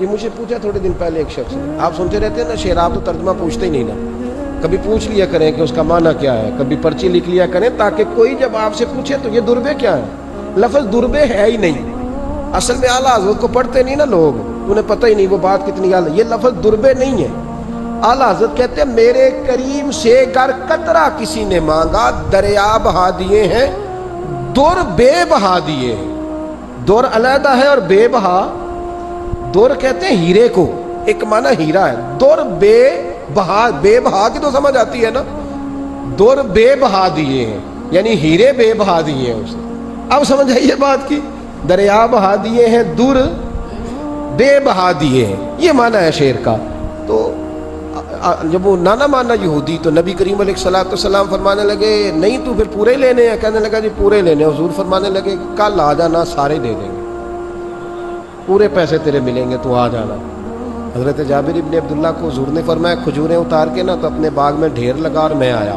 یہ مجھے پوچھا تھوڑے دن پہلے ایک شخص نے. آپ سنتے رہتے ہیں نا شعر, آپ تو ترجمہ پوچھتے ہی نہیں نا. کبھی پوچھ لیا کریں کہ اس کا معنی کیا ہے, کبھی پرچی لکھ لیا کریں تاکہ کوئی جب آپ سے پوچھے تو یہ دربے کیا ہے. لفظ دربے ہے ہی نہیں. اصل میں اعلیٰ حضرت کو پڑھتے نہیں نا لوگ, انہیں پتہ ہی نہیں وہ بات کتنی اعلیٰ. یہ لفظ دربے نہیں ہے. اعلیٰ حضرت کہتے ہیں میرے کریم سے گر قطرہ کسی نے مانگا دریا بہا دیے ہیں, در بے بہا دیے ہیں. در علیحدہ ہے اور بے بہا. در کہتے ہیں ہیرے کو, ایک معنی ہیرا ہے. در بے بہا, بے بہا کی تو سمجھ آتی ہے نا. در بے بہا دیے ہیں یعنی ہیرے بے بہا دیے ہیں اسے. اب سمجھ آئیے بات کی. دریا بہا دیے ہیں, در بے بہا دیے ہیں, یہ معنی ہے شعر کا. تو جب وہ نانا مانا یہودی تو نبی کریم علیہ الصلوۃ والسلام فرمانے لگے نہیں تو پھر پورے لینے ہیں. کہنے لگا جی پورے لینے. حضور فرمانے لگے کل آ جانا سارے دے دیں گے, پورے پیسے تیرے ملیں گے, تو آ جانا. حضرت جابر ابن عبداللہ کو حضور نے فرمایا کھجوریں اتار کے نا تو اپنے باغ میں ڈھیر لگا اور میں آیا.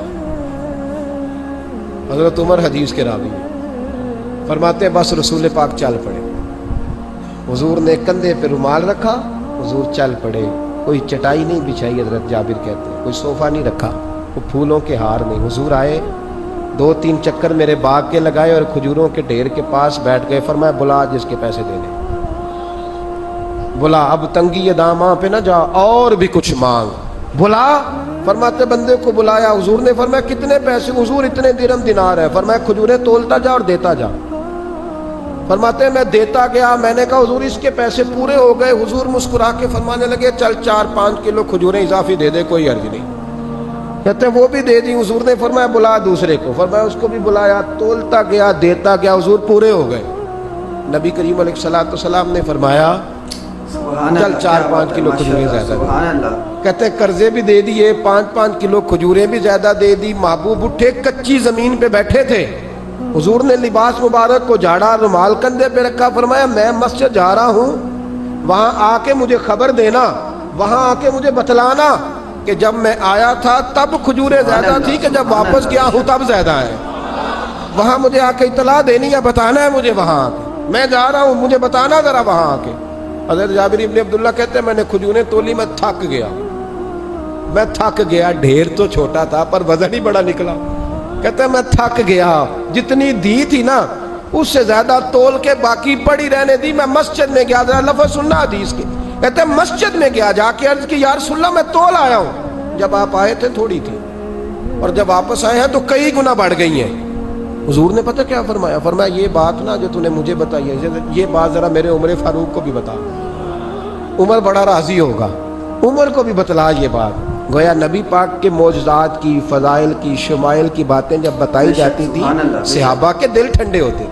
حضرت عمر حدیث کے راوی فرماتے بس رسول پاک چل پڑے. حضور نے کندھے پہ رومال رکھا, حضور چل پڑے. کوئی چٹائی نہیں بچھائی, حضرت جابر کہتے ہیں کوئی صوفہ نہیں رکھا, وہ پھولوں کے ہار نہیں. حضور آئے, 2-3 چکر میرے باغ کے لگائے اور کھجوروں کے ڈھیر کے پاس بیٹھ گئے. فرمایا بلا جس کے پیسے دینے, بلا, اب تنگی یہ داماں پہ نہ جا اور بھی کچھ مانگ, بلا. فرماتے بندے کو بلایا. حضور نے فرمایا کتنے پیسے؟ حضور اتنے درہم دینار ہے. فرمایا کھجوریں تولتا جا اور دیتا جا. فرماتے میں دیتا گیا. میں نے کہا حضور اس کے پیسے پورے ہو گئے. حضور مسکرا کے فرمانے لگے چل 4-5 کلو کھجوریں اضافی دے دے, کوئی عرض نہیں. کہتے وہ بھی دے دی. حضور نے فرمایا بلا دوسرے کو. فرمایا اس کو بھی بلایا, تولتا گیا, دیتا گیا. حضور پورے ہو گئے. نبی کریم علیہ الصلوۃ والسلام نے فرمایا چل 4-5 کلو کھجوریں زیادہ دے. کہتے قرضے بھی دے دیے, 5-5 کلو کھجوریں بھی زیادہ دے دی. محبوب اٹھے, کچی زمین پہ بیٹھے تھے. حضور نے لباس مبارک کو جھاڑا, رومال کندھے پہ رکھا. فرمایا میں مسجد جا رہا ہوں, وہاں آ کے مجھے خبر دینا, وہاں آ کے مجھے بتلانا کہ جب میں آیا تھا تب کھجوریں زیادہ تھی کہ جب واپس گیا ہوں تب زیادہ ہے. وہاں مجھے آ کے اطلاع دینی ہے, بتانا ہے مجھے وہاں آ کے. میں جا رہا ہوں, مجھے بتانا ذرا وہاں آ کے. حضرت جابر ابن عبداللہ کہتے ہیں میں نے کھجوریں تولی, میں تھک گیا. میں تھک گیا, ڈھیر تو چھوٹا تھا پر وزن ہی بڑا نکلا. کہتے ہیں میں تھک گیا, جتنی دی تھی نا اس سے زیادہ تول کے باقی پڑی رہنے دی. میں مسجد میں گیا, ذرا لفظ سننا حدیث کے. کہتے ہیں مسجد میں گیا, جا کے عرض کی یا رسول اللہ میں تول آیا ہوں. جب آپ آئے تھے تھوڑی تھی اور جب واپس آئے ہیں تو کئی گنا بڑھ گئی ہیں. حضور نے پتہ کیا فرمایا؟ فرمایا یہ بات نا جو تو نے مجھے بتائی ہے, یہ بات ذرا میرے عمر فاروق کو بھی بتا. عمر بڑا راضی ہوگا. عمر کو بھی بتلا یہ بات. گویا نبی پاک کے معجزات کی, فضائل کی, شمائل کی باتیں جب بتائی جاتی تھی صحابہ کے دل ٹھنڈے ہوتے.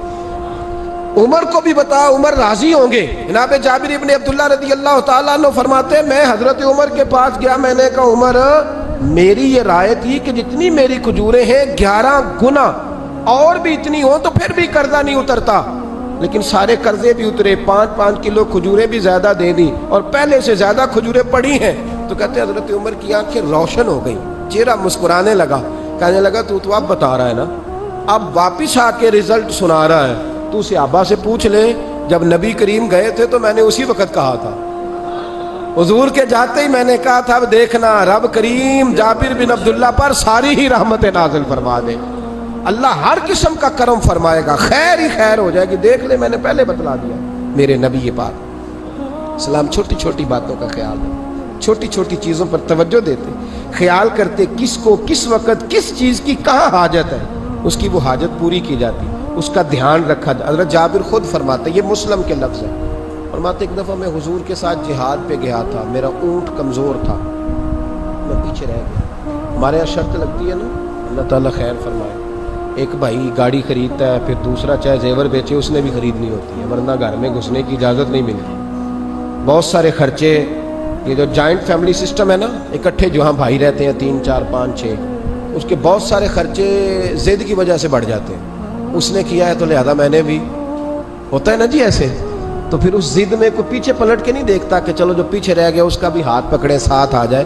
عمر کو بھی بتا, عمر راضی ہوں گے. جناب جابر ابن عبداللہ رضی اللہ تعالیٰ عنہ فرماتے میں حضرت عمر کے پاس گیا. میں نے کہا عمر میری یہ رائے تھی کہ جتنی میری کھجوریں ہیں 11 گنا اور بھی اتنی ہوں تو پھر بھی قرضہ نہیں اترتا, لیکن سارے قرضے بھی اترے. 5-5 کلو کھجوریں بھی زیادہ دے دی اور پہلے سے زیادہ کھجوریں پڑی ہیں. تو کہتے ہیں حضرت عمر کی آنکھیں روشن ہو گئی, چہرہ مسکرانے لگا. کہنے لگا تو اب بتا رہا ہے نا, اب واپس آ کے رزلٹ سنا رہا ہے, تو صحابہ سے پوچھ لے. جب نبی کریم گئے تھے تو میں نے اسی وقت کہا تھا. حضور کے جاتے ہی میں نے کہا تھا اب دیکھنا رب کریم جابر بن عبداللہ پر ساری ہی رحمت نازل فرما دے. اللہ ہر قسم کا کرم فرمائے گا, خیر ہی خیر ہو جائے گی. دیکھ لے میں نے پہلے بتلا دیا. میرے نبی پاک سلام چھوٹی چھوٹی باتوں کا خیال ہے, چھوٹی چھوٹی چیزوں پر توجہ دیتے, خیال کرتے کس کو کس وقت کس چیز کی کہاں حاجت ہے, اس کی وہ حاجت پوری کی جاتی, اس کا دھیان رکھا جاتا. حضرت جابر خود فرماتے, یہ مسلم کے لفظ ہے, فرماتے ایک دفعہ میں حضور کے ساتھ جہاد پہ گیا تھا. میرا اونٹ کمزور تھا, میں پیچھے رہ گیا. ہمارے یہاں شرط لگتی ہے نا, اللہ تعالیٰ خیر فرمائے. ایک بھائی گاڑی خریدتا ہے, پھر دوسرا چاہے زیور بیچے اس نے بھی خریدنی ہوتی ہے, ورنہ گھر میں گھسنے کی اجازت نہیں ملتی. بہت سارے خرچے, یہ جو جوائنٹ فیملی سسٹم ہے نا, اکٹھے جو ہاں بھائی رہتے ہیں 3 4 5 6, اس کے بہت سارے خرچے ضد کی وجہ سے بڑھ جاتے ہیں. اس نے کیا ہے تو لہذا میں نے بھی, ہوتا ہے نا جی ایسے. تو پھر اس ضد میں کوئی پیچھے پلٹ کے نہیں دیکھتا کہ چلو جو پیچھے رہ گیا اس کا بھی ہاتھ پکڑے ساتھ آ جائے,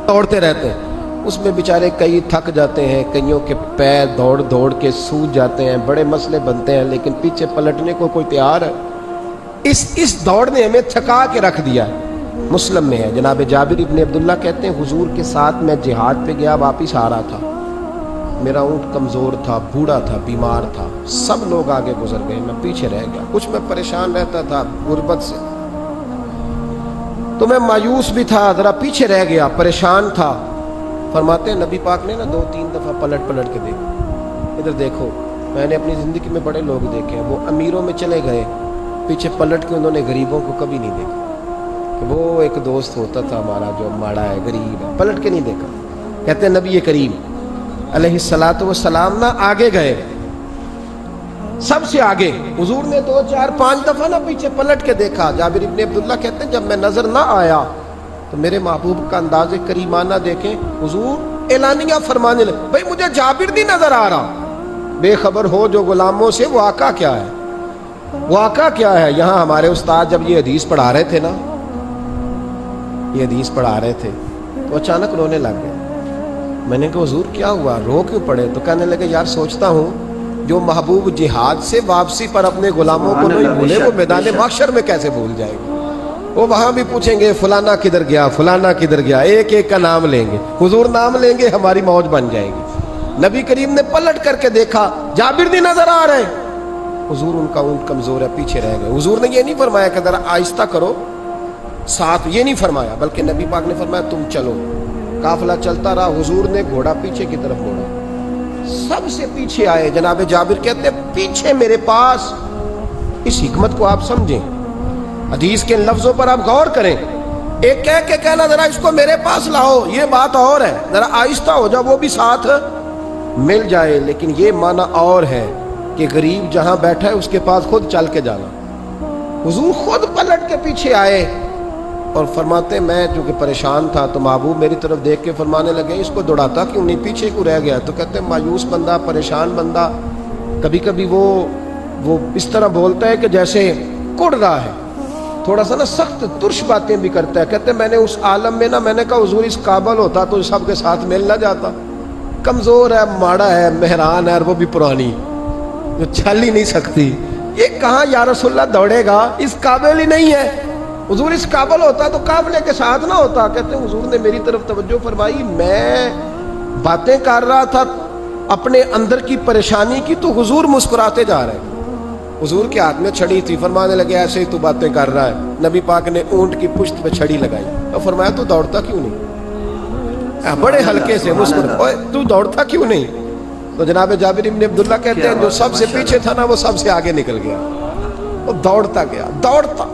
دوڑتے رہتے ہیں. اس میں بیچارے کئی تھک جاتے ہیں, کئیوں کے پیر دوڑ دوڑ کے سوج جاتے ہیں, بڑے مسئلے بنتے ہیں, لیکن پیچھے پلٹنے کو کوئی تیار ہے. اس دوڑ نے ہمیں تھکا کے رکھ دیا. مسلم میں ہے, جناب جابر ابن عبداللہ کہتے ہیں حضور کے ساتھ میں جہاد پہ گیا, واپس آ رہا تھا, میرا اونٹ کمزور تھا, بوڑھا تھا, بیمار تھا, سب لوگ آگے گزر گئے, میں پیچھے رہ گیا. کچھ میں پریشان رہتا تھا غربت سے, تو میں مایوس بھی تھا, ذرا پیچھے رہ گیا, پریشان تھا. فرماتے ہیں نبی پاک نے نا 2-3 دفعہ پلٹ کے دیکھا, ادھر دیکھو. میں نے اپنی زندگی میں بڑے لوگ دیکھے ہیں, وہ امیروں میں چلے گئے, پیچھے پلٹ کے انہوں نے غریبوں کو کبھی نہیں دیکھا. کہ وہ ایک دوست ہوتا تھا ہمارا جو ماڑا ہے, غریب ہے, پلٹ کے نہیں دیکھا. کہتے ہیں نبی کریم علیہ الصلوۃ والسلام نا آگے گئے, سب سے آگے. حضور نے 2-4-5 دفعہ نا پیچھے پلٹ کے دیکھا. جابر ابن عبداللہ کہتے ہیں جب میں نظر نہ آیا تو میرے محبوب کا انداز کریمانہ دیکھیں, حضور اعلانیہ فرمانے لگے, بھئی مجھے جابر نہیں نظر آ رہا. بے خبر ہو جو غلاموں سے, واقعہ کیا ہے, واقعہ کیا ہے. یہاں ہمارے استاد جب یہ حدیث پڑھا رہے تھے نا, یہ حدیث پڑھا رہے تھے تو اچانک رونے لگ گئے. میں نے کہا حضور کیا ہوا, رو کیوں پڑے؟ تو کہنے لگے یار سوچتا ہوں جو محبوب جہاد سے واپسی پر اپنے غلاموں کو نہیں بھولے, وہ میدان محشر میں کیسے بھول جائے گا. وہ وہاں بھی پوچھیں گے فلانا کدھر گیا, فلانا کدھر گیا, ایک ایک کا نام لیں گے. حضور نام لیں گے, ہماری موج بن جائے گی. نبی کریم نے پلٹ کر کے دیکھا, جابر نہیں نظر آ رہے. حضور ان کا اونٹ کمزور ہے, پیچھے رہ گئے. حضور نے یہ نہیں فرمایا کہ ذرا آہستہ کرو ساتھ, یہ نہیں فرمایا, بلکہ نبی پاک نے فرمایا تم چلو. قافلہ چلتا رہا, حضور نے گھوڑا پیچھے کی طرف موڑا, سب سے پیچھے آئے. جناب جابر کہتے ہیں پیچھے میرے پاس. اس حکمت کو آپ سمجھیں, حدیث کے لفظوں پر آپ غور کریں. ایک کہہ کے کہنا ذرا اس کو میرے پاس لاؤ, یہ بات اور ہے, ذرا آہستہ ہو جاؤ, وہ بھی ساتھ مل جائے. لیکن یہ معنی اور ہے کہ غریب جہاں بیٹھا ہے اس کے پاس خود چل کے جانا. حضور خود پلٹ کے پیچھے آئے اور فرماتے میں جو کہ پریشان تھا تو محبوب میری طرف دیکھ کے فرمانے لگے اس کو دوڑاتا کیوں نہیں, پیچھے کیوں رہ گیا. تو کہتے ہیں مایوس بندہ, پریشان بندہ, کبھی کبھی وہ اس طرح بولتا ہے کہ جیسے کڑ رہا ہے, تھوڑا سا نا سخت ترش باتیں بھی کرتا ہے. کہتے ہیں میں نے اس عالم میں نا, میں نے کہا حضور اس قابل ہوتا تو سب کے ساتھ مل نہ جاتا. کمزور ہے, ماڑا ہے, مہران ہے, اور وہ بھی پرانی, جو چل ہی نہیں سکتی. یہ کہاں یا رسول اللہ دوڑے گا, اس قابل ہی نہیں ہے. حضور اس قابل ہوتا تو قابلے کے ساتھ نہ ہوتا. کہتے ہیں حضور نے میری طرف توجہ فرمائی, میں باتیں کر رہا تھا اپنے اندر کی پریشانی کی, تو حضور مسکراتے جا رہے. حضور کے ہاتھ میں چھڑی تھی, فرمانے لگے ایسے ہی تو باتیں کر رہا ہے. نبی پاک نے اونٹ کی پشت پہ چھڑی لگائی اور فرمایا تو دوڑتا کیوں نہیں, بڑے ہلکے سے مسکرا, تو دوڑتا کیوں نہیں. تو جناب جابر ابن عبداللہ کہتے ہیں جو سب سے پیچھے تھا نا وہ سب سے آگے نکل گیا, وہ دوڑتا گیا, دوڑتا.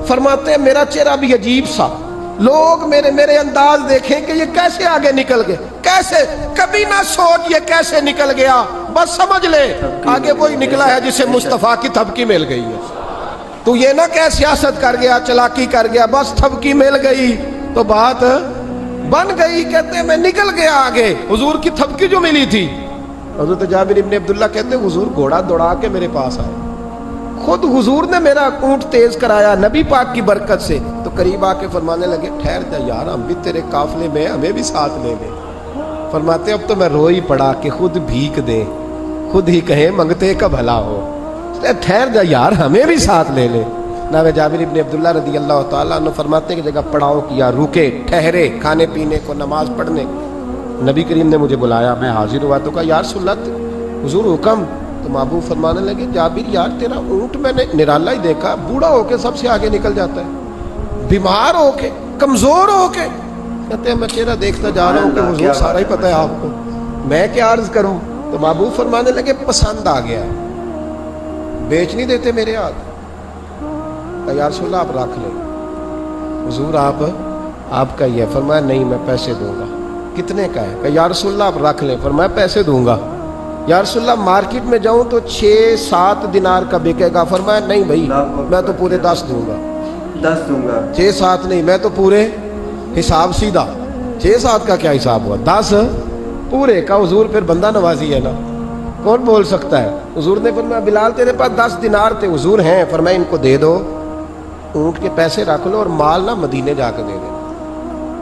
فرماتے ہیں میرا چہرہ بھی عجیب سا, لوگ میرے انداز دیکھیں کہ یہ کیسے آگے نکل گئے, کیسے, کبھی نہ سوچ یہ کیسے نکل گیا, بس سمجھ لے آگے وہی نکلا ہے جسے مصطفیٰ کی تھپکی مل گئی ہے. تو یہ نہ کہ سیاست کر گیا, چلاکی کر گیا, بس تھپکی مل گئی تو بات بن گئی. کہتے ہیں میں نکل گیا آگے, حضور کی تھپکی جو ملی تھی. حضرت جابر ابن عبداللہ کہتے ہیں حضور گھوڑا دوڑا کے میرے پاس آئے, خود حضور نے میرا اونٹ تیز کرایا نبی پاک کی برکت سے. تو قریب آ کے فرمانے لگے ٹھہر جا یار, ہم بھی تیرے قافلے میں, ہمیں بھی ساتھ لے لے. فرماتے اب تو میں رو ہی پڑا کہ خود بھیک دے, خود ہی کہیں منگتے کا بھلا ہو, ٹھہر جا یار ہمیں بھی ساتھ لے لے. جناب جابر ابن عبداللہ رضی اللہ تعالیٰ عنہ فرماتے کہ جگہ پڑاؤ کیا, رکے, ٹھہرے, کھانے پینے کو, نماز پڑھنے. نبی کریم نے مجھے بلایا, میں حاضر ہوا تو کہا یار سنت, حضور حکم. تو محبوب فرمانے لگے جابر یار تیرا اونٹ میں نے نرالا ہی دیکھا, بوڑھا ہو کے سب سے آگے نکل جاتا ہے, بیمار ہو کے, کمزور ہو کے. کہتے ہیں میں چہرہ دیکھتا جا رہا ہوں کہ حضور سارا ہی پتہ ہے آپ کو, میں کیا عرض کروں. تو محبوب فرمانے لگے پسند آ گیا, بیچ نہیں دیتے میرے ہاتھ. یا رسول اللہ آپ رکھ لیں. حضور آپ کا یہ. فرمایا نہیں میں پیسے دوں گا. کتنے کا ہے؟ کہ یا رسول اللہ آپ رکھ لیں. فرمایا پیسے دوں گا. یا رسول اللہ مارکیٹ میں جاؤں تو 6-7 دینار کا بکے گا. فرمایا نہیں بھائی میں تو پورے 10 دوں گا. 10 دوں گا, 6-7 نہیں, میں تو پورے حساب سیدھا. 6-7 کا کیا حساب ہوا, 10 پورے کا. حضور پھر بندہ نوازی ہے نا, کون بول سکتا ہے. حضور نے فرمایا بلال تیرے پاس 10 دینار تھے. حضور ہیں. فرمایا ان کو دے دو, اونٹ کے پیسے رکھ لو اور مال نہ مدینے جا کے دے دے.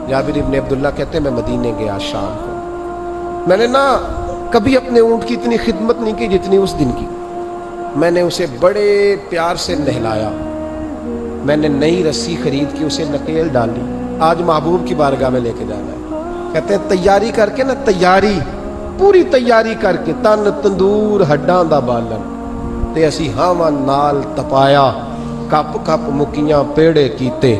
جابر ابن عبداللہ کہتے ہیں میں مدینے گیا شام کو, میں نے نا کبھی اپنے اونٹ کی اتنی خدمت نہیں کی جتنی اس دن کی. میں نے اسے بڑے پیار سے نہلایا, میں نے نئی رسی خرید کے اسے نکیل ڈالی، آج محبوب کی بارگاہ میں لے کے جانا ہے۔ کہتے ہیں تیاری کر کے نا، تیاری پوری تیاری کر کے، تن تندور ہڈاں دا بالن تے اسی ہاواں نال تپایا، کپ کپ مکیاں پیڑے کیتے،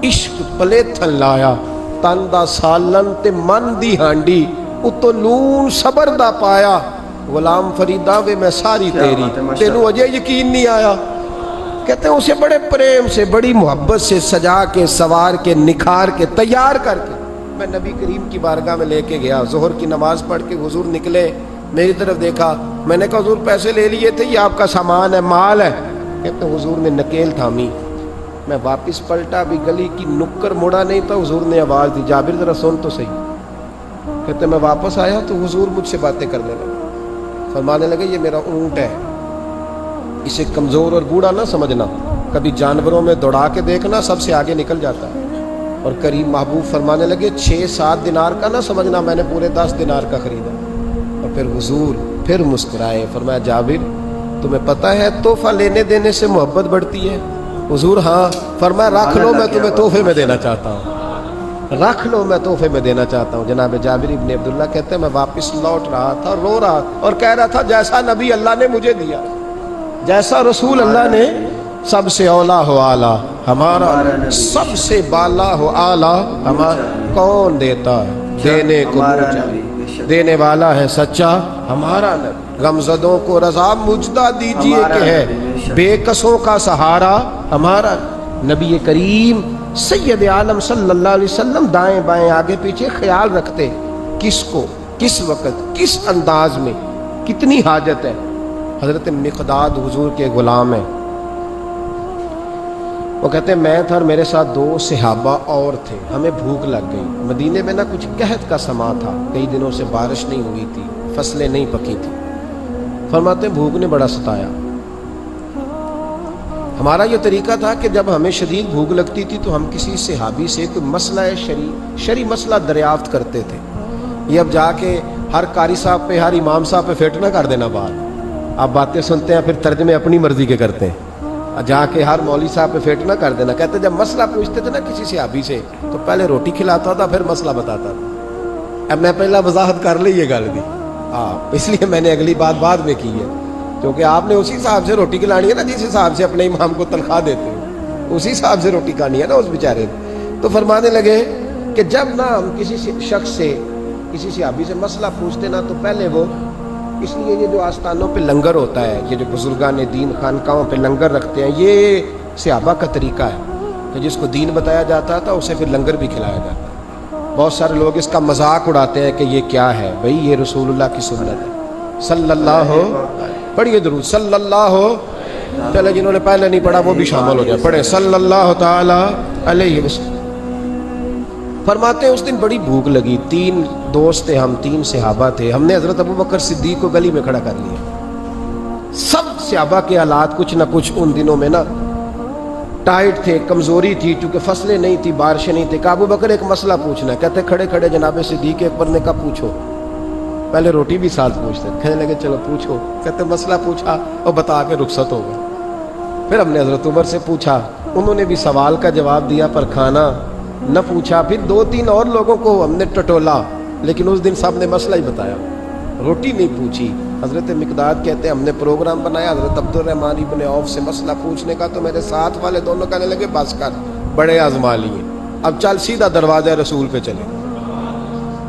عشق پلیتھن لایا، تن دا سالن تے من دی ہانڈی، اتو نون صبر دا پایا، غلام فریدا وے میں ساری تیری، تینوں اجے یقین نہیں آیا۔ کہتے ہیں اسے بڑے پریم سے، بڑی محبت سے سجا کے، سوار کے، نکھار کے، تیار کر کے میں نبی کریم کی بارگاہ میں لے کے گیا۔ ظہر کی نماز پڑھ کے حضور نکلے، میری طرف دیکھا، میں نے کہا حضور پیسے لے لیے تھے، یہ آپ کا سامان ہے، مال ہے؟ کہتے ہیں حضور نے نکیل تھامی، میں واپس پلٹا، بھی گلی کی نکر مڑا نہیں تھا، حضور نے آواز دی، جابر ذرا سن تو صحیح۔ کہتے ہیں میں واپس آیا تو حضور مجھ سے باتیں کرنے لگے، فرمانے لگے یہ میرا اونٹ ہے، اسے کمزور اور بوڑھا نہ سمجھنا، کبھی جانوروں میں دوڑا کے دیکھنا، سب سے آگے نکل جاتا ہے۔ اور کریم محبوب فرمانے لگے 6-7 دینار کا نہ سمجھنا، میں نے پورے 10 دینار کا خریدا۔ اور پھر حضور پھر مسکرائے، فرمایا جابر تمہیں پتہ ہے تحفہ لینے دینے سے محبت بڑھتی ہے؟ حضور ہاں۔ فرمایا رکھ لو، میں تمہیں تحفے میں دینا چاہتا ہوں، رکھ لو، میں تحفے میں دینا چاہتا ہوں۔ جناب جابر ابن عبداللہ کہتے ہیں میں واپس لوٹ رہا تھا، رو رہا اور کہہ رہا تھا جیسا نبی اللہ نے مجھے دیا، جیسا رسول اللہ نے، سب سے اولا ہو اعلیٰ ہمارا، سب سے بالا ہو اعلیٰ ہمارا، کون دیتا ہے دینے کو دینے والا ہے سچا ہمارا نبی، غمزدوں کو رضا مجدہ دیجئے کہ ہے بے کسوں کا سہارا ہمارا نبی کریم سید عالم صلی اللہ علیہ وسلم۔ دائیں بائیں آگے پیچھے خیال رکھتے کس کو، کس وقت، کس انداز میں، کتنی حاجت ہے۔ حضرت مقداد حضور کے غلام ہیں، وہ کہتے ہیں میں تھا اور میرے ساتھ 2 صحابہ اور تھے، ہمیں بھوک لگ گئی، مدینے میں نہ کچھ قحط کا سما تھا، کئی دنوں سے بارش نہیں ہوئی تھی، فصلیں نہیں پکی تھی۔ فرماتے ہیں بھوک نے بڑا ستایا، ہمارا یہ طریقہ تھا کہ جب ہمیں شدید بھوک لگتی تھی تو ہم کسی صحابی سے کوئی مسئلہ شرعی مسئلہ دریافت کرتے تھے۔ یہ اب جا کے ہر قاری صاحب پہ، ہر امام صاحب پہ فیٹ نہ کر دینا بات، آپ باتیں سنتے ہیں پھر ترجمے اپنی مرضی کے کرتے ہیں، جا کے ہر مولوی صاحب پہ فیٹ نہ کر دینا۔ کہتے جب مسئلہ پوچھتے تھے نا کسی صحابی سے تو پہلے روٹی کھلاتا تھا پھر مسئلہ بتاتا تھا۔ اب میں پہلا وضاحت کر لی یہ گل دی، اس لیے میں نے اگلی بات بعد میں کی ہے، کیونکہ آپ نے اسی حساب سے روٹی کھلانی ہے نا جس حساب سے اپنے امام کو تنخواہ دیتے ہیں، اسی حساب سے روٹی کھانی ہے نا اس بیچارے نے۔ تو فرمانے لگے کہ جب نہ ہم کسی شخص سے، کسی صحابی سے مسئلہ پوچھتے نا تو پہلے وہ، اس لیے یہ جو آستانوں پہ لنگر ہوتا ہے، یہ جو بزرگان دین خانقاہوں پہ لنگر رکھتے ہیں، یہ صحابہ کا طریقہ ہے کہ جس کو دین بتایا جاتا تھا اسے پھر لنگر بھی کھلایا جاتا ہے۔ بہت سارے لوگ اس کا مذاق اڑاتے ہیں کہ یہ کیا ہے، بھئی یہ رسول اللہ کی سنت ہے، صلی اللہ ہو، پڑھیے درود صلی اللہ ہو، چلے جنہوں نے پہلے نہیں پڑھا وہ بھی شامل ہو جائے، پڑھیں صلی اللہ تعالی علیہ وسلم۔ فرماتے ہیں اس دن بڑی بھوک لگی، 3 دوست تھے ہم، 3 صحابہ تھے، ہم نے حضرت ابوبکر صدیق کو گلی میں کھڑا کر لیا۔ سب صحابہ کے حالات کچھ نہ کچھ ان دنوں میں نا ٹائٹ تھے، کمزوری تھی، چونکہ فصلیں نہیں تھی، بارشیں نہیں تھی۔ ابوبکر ایک مسئلہ پوچھنا ہے، کہتے کھڑے کھڑے جناب صدیق اکبر نے کہا پوچھو، پہلے روٹی بھی ساتھ پوچھتے، کہنے لگے چلو پوچھو، کہتے مسئلہ پوچھا اور بتا کے رخصت ہو گئے۔ پھر ہم نے حضرت عمر سے پوچھا، انہوں نے بھی سوال کا جواب دیا پر کھانا نہ پوچھا۔ پھر 2-3 اور لوگوں کو ہم نے ٹٹولا، لیکن اس دن سب نے مسئلہ ہی بتایا، روٹی نہیں پوچھی۔ حضرت مقداد کہتے ہیں ہم نے پروگرام بنایا حضرت عبد الرحمن ابن عوف سے مسئلہ پوچھنے کا، تو میرے ساتھ والے دونوں کہنے لگے بس کر، بڑے آزما لیے، اب چل سیدھا دروازہ رسول پہ چلے۔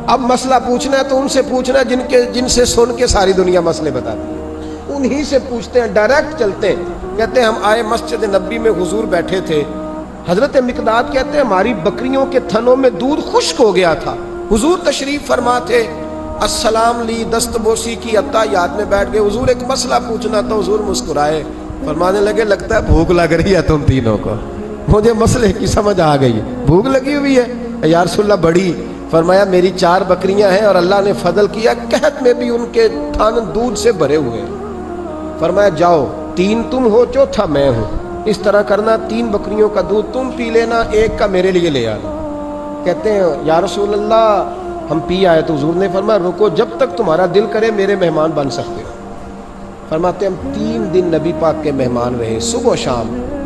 اب مسئلہ پوچھنا ہے تو ان سے پوچھنا ہے جن سے سن کے ساری دنیا مسئلے بتاتی ہے، انہی سے پوچھتے ہیں، ڈائریکٹ چلتے ہیں۔ کہتے ہیں ہم آئے مسجد نبی میں، حضور بیٹھے تھے، حضرت مقداد کہتے ہیں ہماری بکریوں کے تھنوں میں دودھ خشک ہو گیا تھا، حضور تشریف فرما تھے، السلام لی، دست بوسی کی، عطیات میں بیٹھ گئے، حضور ایک مسئلہ پوچھنا تھا، حضور مسکرائے، فرمانے لگے لگتا ہے بھوک لگ رہی ہے تم تینوں کو، مجھے مسئلے کی سمجھ آ گئی، بھوک لگی ہوئی ہے یا رسول اللہ بڑی؟ فرمایا میری 4 بکریاں ہیں اور اللہ نے فضل کیا قحط میں بھی ان کے تھن دودھ سے بھرے ہوئے ہیں۔ فرمایا جاؤ، 3 تم ہو، چوتھا میں ہوں، اس طرح کرنا، 3 بکریوں کا دودھ تم پی لینا، 1 کا میرے لیے لے آنا۔ کہتے ہیں یا رسول اللہ ہم پی آئے، تو حضور نے فرمایا رکو، جب تک تمہارا دل کرے میرے مہمان بن سکتے ہو۔ فرماتے ہم 3 دن نبی پاک کے مہمان رہے، صبح و شام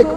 1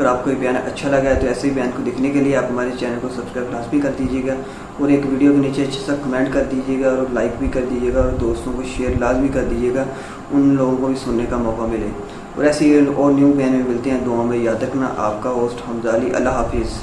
اگر آپ کو یہ بیان اچھا لگا ہے تو ایسے ہی بیان کو دیکھنے کے لیے آپ ہمارے چینل کو سبسکرائب لازمی کر دیجیے گا، اور ایک ویڈیو کے نیچے اچھا سا کمنٹ کر دیجیے گا، اور لائک بھی کر دیجیے گا، اور دوستوں کو شیئر لازمی کر دیجیے گا، ان لوگوں کو بھی سننے کا موقع ملے۔ اور ایسے ہی اور نیو بیان میں ملتے ہیں، دعاؤں میں یاد رکھنا۔ آپ کا ہوسٹ حمزہ علی، اللہ حافظ۔